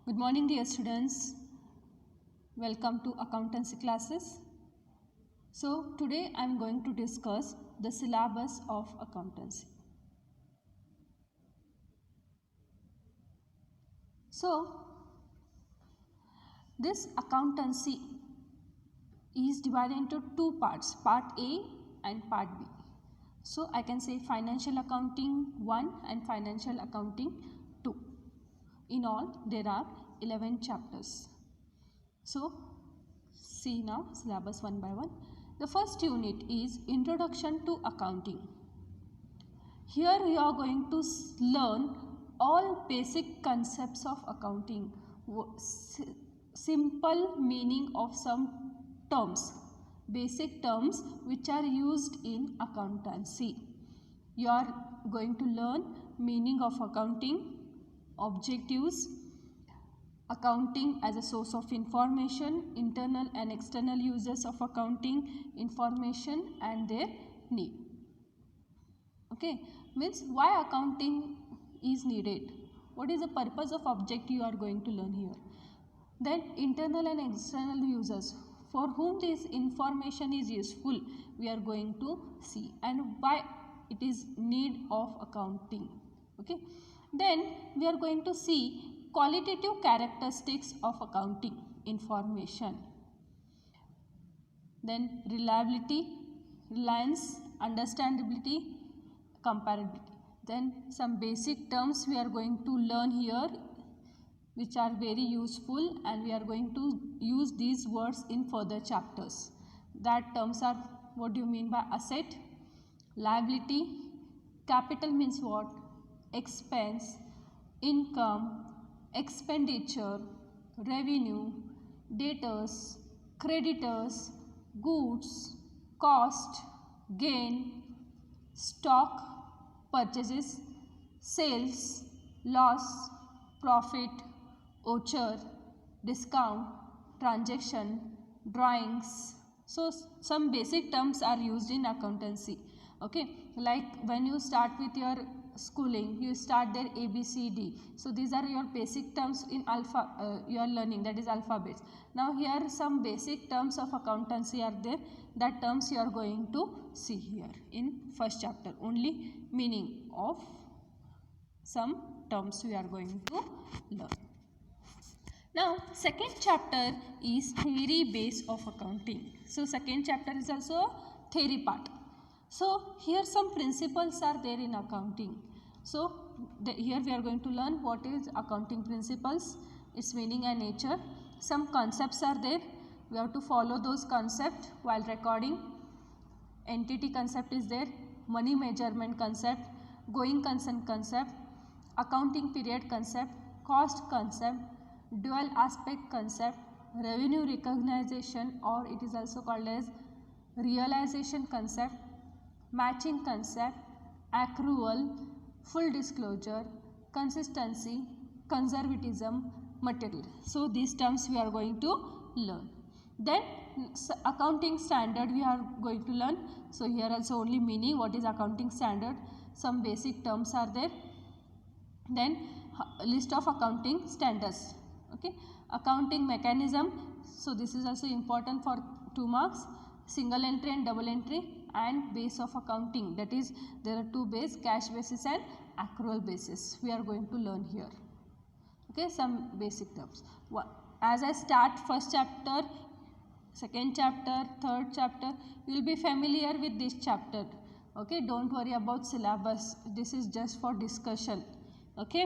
Good morning, dear students. Welcome to accountancy classes. So today I am going to discuss the syllabus of accountancy. So this accountancy is divided into two parts, part A and part B. So I can say financial accounting 1 and financial accounting 2. In all there are 11 chapters. So see now syllabus one by one. The first unit is Introduction to Accounting. Here we are going to learn all basic concepts of accounting, simple meaning of some terms, basic terms which are used in accountancy. You are going to learn meaning of accounting, objectives, accounting as a source of information, internal and external uses of accounting information and their need. Okay, means why accounting is needed, what is the purpose of object you are going to learn here. Then internal and external users, for whom this information is useful, we are going to see, and why it is need of accounting. Okay, then we are going to see qualitative characteristics of accounting information, then reliability, reliance, understandability, comparability. Then some basic terms we are going to learn here which are very useful, and we are going to use these words in further chapters. That terms are, what do you mean by asset, liability, capital means what, expense, income, expenditure, revenue, debtors, creditors, goods, cost, gain, stock, purchases, sales, loss, profit, voucher, discount, transaction, drawings. So some basic terms are used in accountancy. Okay, like when you start with your schooling, you start their ABCD. So these are your basic terms in you are learning, that is alphabets. Now here some basic terms of accountancy are there. That terms you are going to see here in first chapter. Only meaning of some terms we are going to learn. Now second chapter is theory base of accounting. So second chapter is also a theory part. So here some principles are there in accounting. So here we are going to learn what is accounting principles, its meaning and nature. Some concepts are there. We have to follow those concepts while recording. Entity concept is there, money measurement concept, going concern concept, accounting period concept, cost concept, dual aspect concept, revenue recognition, or it is also called as realization concept, matching concept, accrual, full disclosure, consistency, conservatism, material. So these terms we are going to learn. Then accounting standard we are going to learn. So here also only meaning, what is accounting standard, some basic terms are there. Then list of accounting standards. Okay, accounting mechanism, so this is also important for 2 marks, single entry and double entry, and base of accounting, that is there are two base, cash basis and accrual basis, we are going to learn here. Okay, some basic terms. As I start first chapter, second chapter, third chapter, you will be familiar with this chapter. Okay, don't worry about syllabus, this is just for discussion. Okay,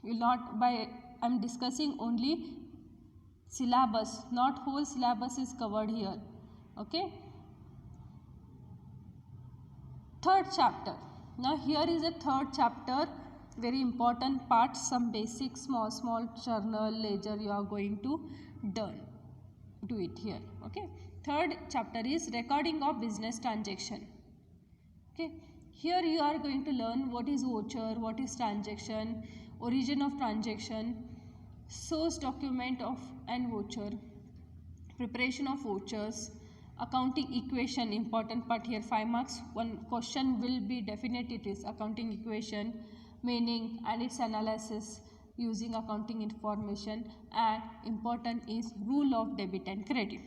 you will not by, I am discussing only syllabus, not whole syllabus is covered here. Okay, third chapter. Now here is a third chapter, very important part, some basic small journal, ledger you are going to do it here. Okay, third chapter is recording of business transaction. Okay, here you are going to learn what is voucher, what is transaction, origin of transaction, source document of and voucher, preparation of vouchers, accounting equation, important part here, 5 marks, one question will be definite, it is accounting equation, meaning and its analysis, using accounting information, and important is rule of debit and credit.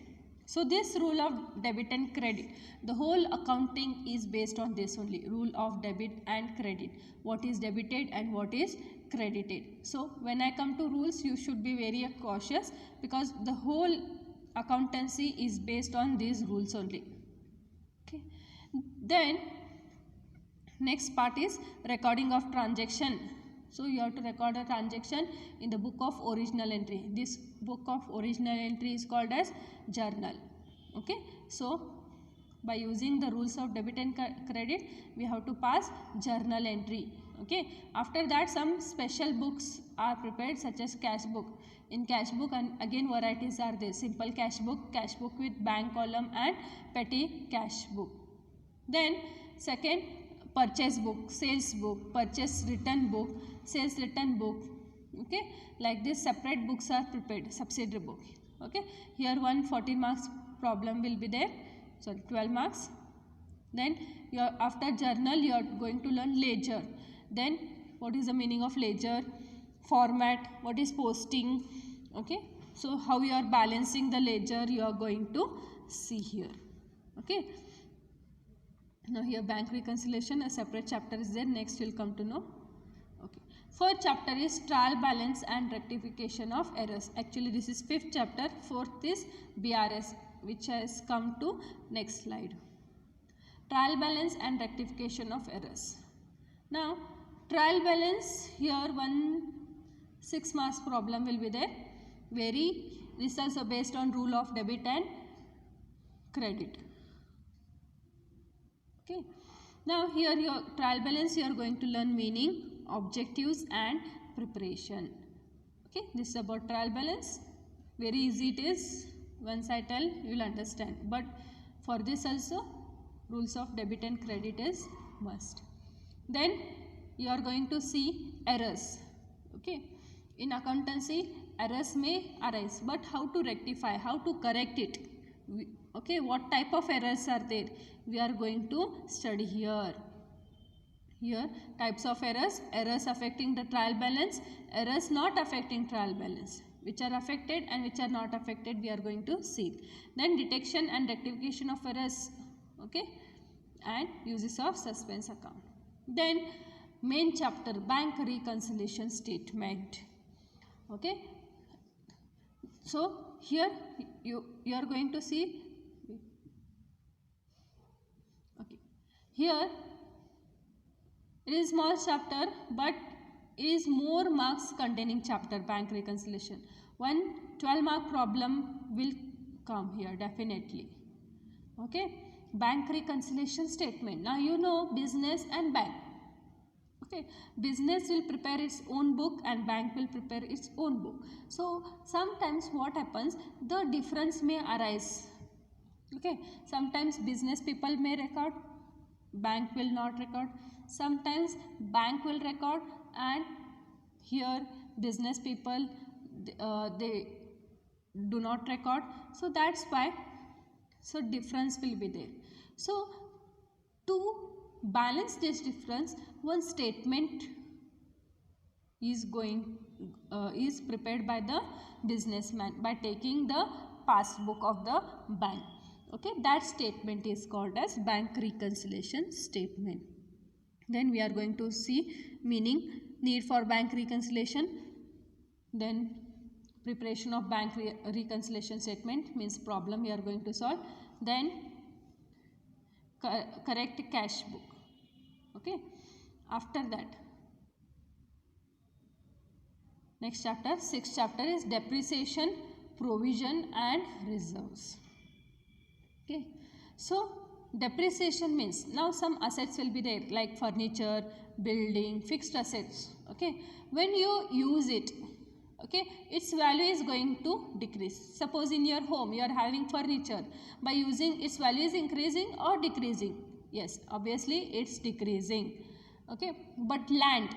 So this rule of debit and credit, the whole accounting is based on this only, rule of debit and credit, what is debited and what is credited. So when I come to rules, you should be very cautious because the whole accountancy is based on these rules only. Okay. Then next part is recording of transaction. So you have to record a transaction in the book of original entry. This book of original entry is called as journal. Okay. So by using the rules of debit and credit, we have to pass journal entry. Okay. After that, some special books are prepared such as cash book. In cash book, and again varieties are there: simple cash book with bank column, and petty cash book. Then second, purchase book, sales book, purchase return book, sales return book. Okay, like this separate books are prepared, subsidiary book. Okay, here 14 marks problem will be there, sorry 12 marks. Then after journal you are going to learn ledger. Then what is the meaning of ledger, format, what is posting. Okay, so how you are balancing the ledger you are going to see here. Okay, now here bank reconciliation, a separate chapter is there, next we'll come to know. Okay, fourth chapter is trial balance and rectification of errors. Actually this is fifth chapter, fourth is BRS, which has come to next slide. Trial balance and rectification of errors. Now trial balance, here 6 marks problem will be there. This is also based on rule of debit and credit. Okay. Now here your trial balance, you are going to learn meaning, objectives and preparation. Okay, this is about trial balance. Very easy it is. Once I tell, you will understand. But for this also, rules of debit and credit is must. Then you are going to see errors. Okay, in accountancy, errors may arise, but how to rectify, how to correct it. Okay, what type of errors are there? We are going to study here. Here types of errors, errors affecting the trial balance, errors not affecting trial balance, which are affected and which are not affected we are going to see. Then detection and rectification of errors. Okay, and uses of suspense account. Then main chapter, bank reconciliation statement. Okay, so here you are going to see. Okay, here it is small chapter, but it is more marks containing chapter, bank reconciliation. 12 mark problem will come here definitely. Okay, bank reconciliation statement. Now you know business and bank. Okay, business will prepare its own book and bank will prepare its own book. So sometimes what happens, the difference may arise. Okay, sometimes business people may record, bank will not record. Sometimes bank will record and here business people they do not record. So that's why, so difference will be there. So to balance this difference, one statement is prepared by the businessman by taking the passbook of the bank. Okay, that statement is called as bank reconciliation statement. Then we are going to see meaning, need for bank reconciliation. Then preparation of bank reconciliation statement means problem we are going to solve. Then correct cash book. Okay, after that next chapter, sixth chapter is depreciation, provision and reserves. Okay, so depreciation means now some assets will be there like furniture, building, fixed assets. Okay, when you use it, okay, its value is going to decrease. Suppose in your home you are having furniture, by using its value is increasing or decreasing? Yes, obviously it's decreasing. Okay, but land,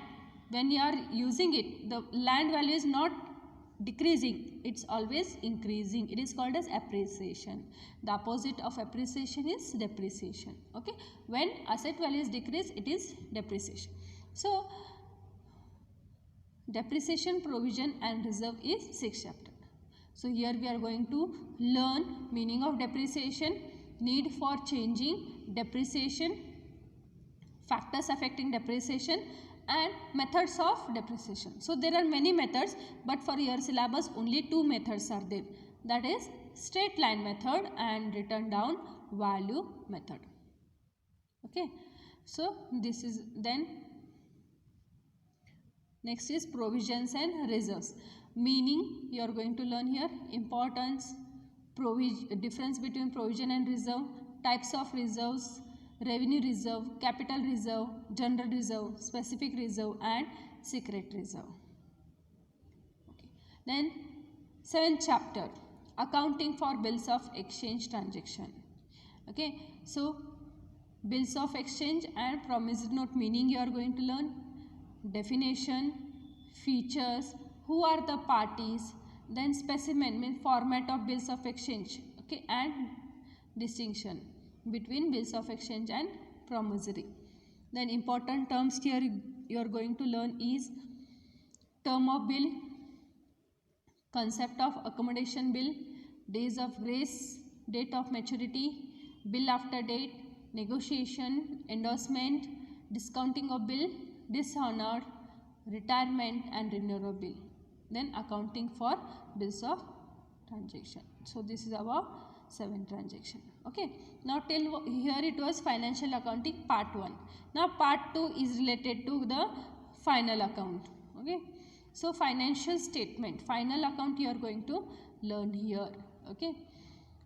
when you are using it, the land value is not decreasing, it's always increasing. It is called as appreciation. The opposite of appreciation is depreciation. Okay, when asset value is decreased, it is depreciation. So Depreciation, provision and reserve is 6th chapter. So here we are going to learn meaning of depreciation, need for changing depreciation, factors affecting depreciation and methods of depreciation. So there are many methods, but for your syllabus only 2 methods are there. That is straight line method and written down value method. Okay. So this is then next is provisions and reserves. Meaning you are going to learn here, importance, difference between provision and reserve, types of reserves, revenue reserve, capital reserve, general reserve, specific reserve and secret reserve. Okay. Then 7th chapter, accounting for bills of exchange transaction. Okay. So bills of exchange and promissory note meaning you are going to learn, definition, features, who are the parties, then specimen means format of bills of exchange, okay, and distinction between bills of exchange and promissory. Then important terms here you are going to learn is term of bill, concept of accommodation bill, days of grace, date of maturity, bill after date, negotiation, endorsement, discounting of bill, dishonor, retirement and renewal of bill. Then accounting for bills of transaction. So this is our 7th transaction. Okay. Now till here it was financial accounting part 1. Now part 2 is related to the final account. Okay. So financial statement, final account you are going to learn here. Okay.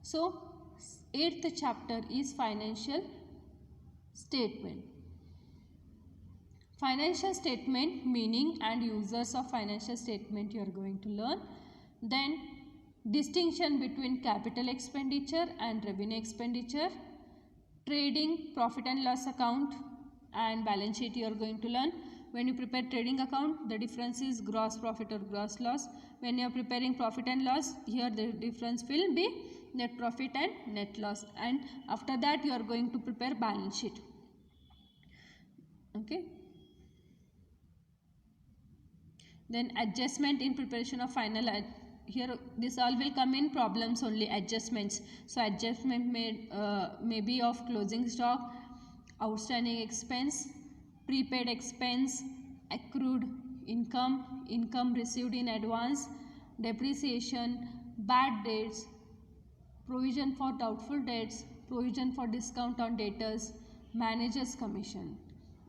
So 8th chapter is financial statement. Financial statement meaning and users of financial statement you are going to learn. Then distinction between capital expenditure and revenue expenditure, trading profit and loss account and balance sheet you are going to learn. When you prepare trading account, the difference is gross profit or gross loss. When you are preparing profit and loss, here the difference will be net profit and net loss, and after that you are going to prepare balance sheet. Okay. Then adjustment in preparation of final, here this all will come in problems only, adjustments. So adjustment may be of closing stock, outstanding expense, prepaid expense, accrued income, income received in advance, depreciation, bad debts, provision for doubtful debts, provision for discount on debtors, manager's commission.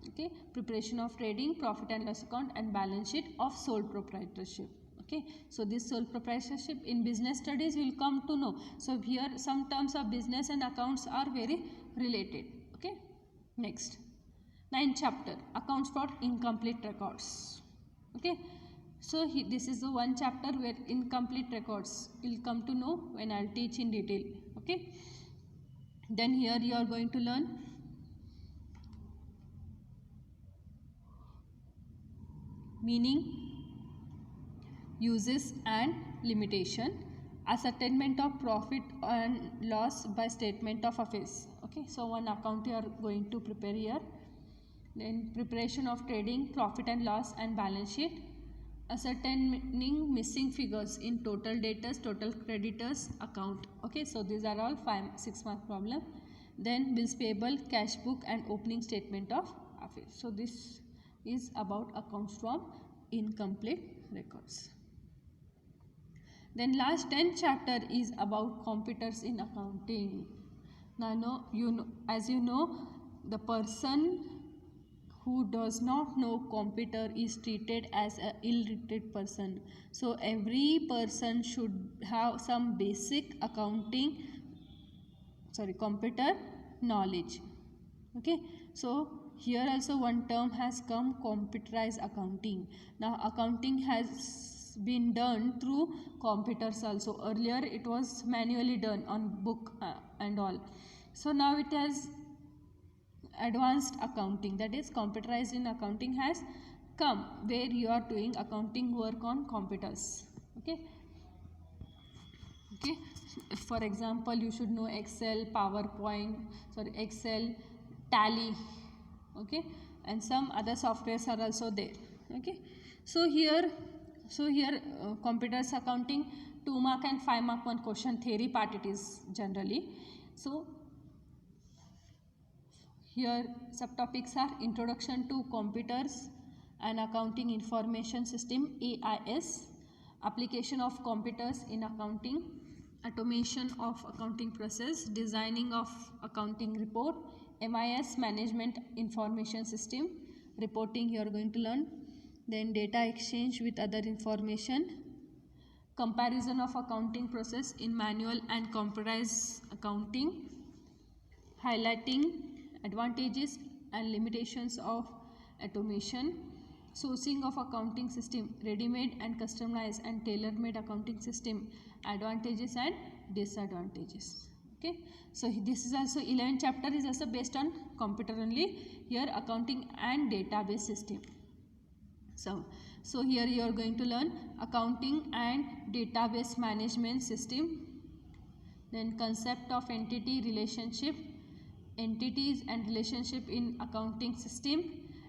Okay, preparation of trading, profit and loss account and balance sheet of sole proprietorship. Okay, so this sole proprietorship in business studies will come to know. So here some terms of business and accounts are very related. Okay, next 9th chapter, accounts for incomplete records. Okay, so this is the one chapter where incomplete records will come to know when I'll teach in detail. Okay, then here you are going to learn meaning, uses and limitation, ascertainment of profit and loss by statement of affairs. Okay, so one account you are going to prepare here. Then preparation of trading, profit and loss and balance sheet, ascertaining missing figures in total debtors, total creditors account. Okay, so these are all 6 mark problem. Then bills payable, cash book and opening statement of affairs. So this is about accounts from incomplete records. Then last 10th chapter is about computers in accounting. Now as you know, the person who does not know computer is treated as an illiterate person. So every person should have some basic computer knowledge. Okay, so here also one term has come, computerized accounting. Now accounting has been done through computers also. Earlier it was manually done on book and all. So now it has advanced accounting, that is computerized in accounting has come, where you are doing accounting work on computers. Okay. Okay. For example, you should know Excel, Excel, Tally. Okay, and some other softwares are also there. Okay, So here computers accounting 2 mark and 5 mark one question, theory part it is generally. So here subtopics are introduction to computers and accounting information system AIS, application of computers in accounting, automation of accounting process, designing of accounting report, MIS management information system, reporting you are going to learn, then data exchange with other information, comparison of accounting process in manual and computerized accounting, highlighting advantages and limitations of automation, sourcing of accounting system, ready-made and customized and tailor-made accounting system, advantages and disadvantages. Okay, so this is also 11th chapter is also based on computer only, here accounting and database system. So here you are going to learn accounting and database management system, then concept of entity relationship, entities and relationship in accounting system,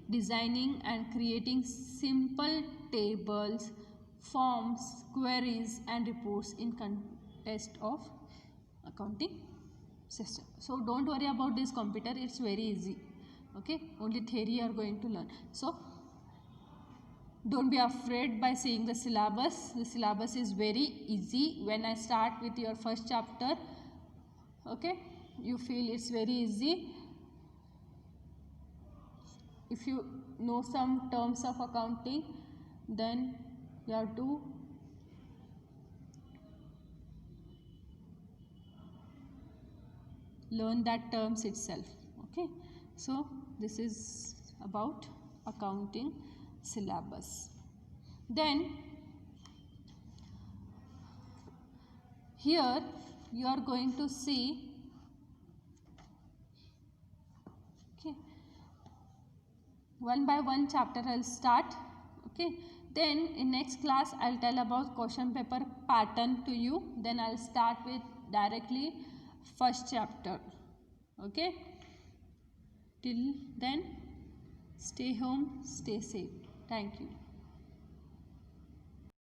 designing and creating simple tables, forms, queries and reports in context of accounting system. So don't worry about this computer, it's very easy. Okay, only theory you are going to learn. So don't be afraid by seeing the syllabus. The syllabus is very easy. When I start with your first chapter, okay, you feel it's very easy. If you know some terms of accounting, then you have to learn that terms itself. Okay, so this is about accounting syllabus. Then here you are going to see, okay, one by one chapter I'll start. Okay, then in next class I'll tell about question paper pattern to you, then I'll start with directly first chapter. Okay, till then stay home, stay safe. Thank you.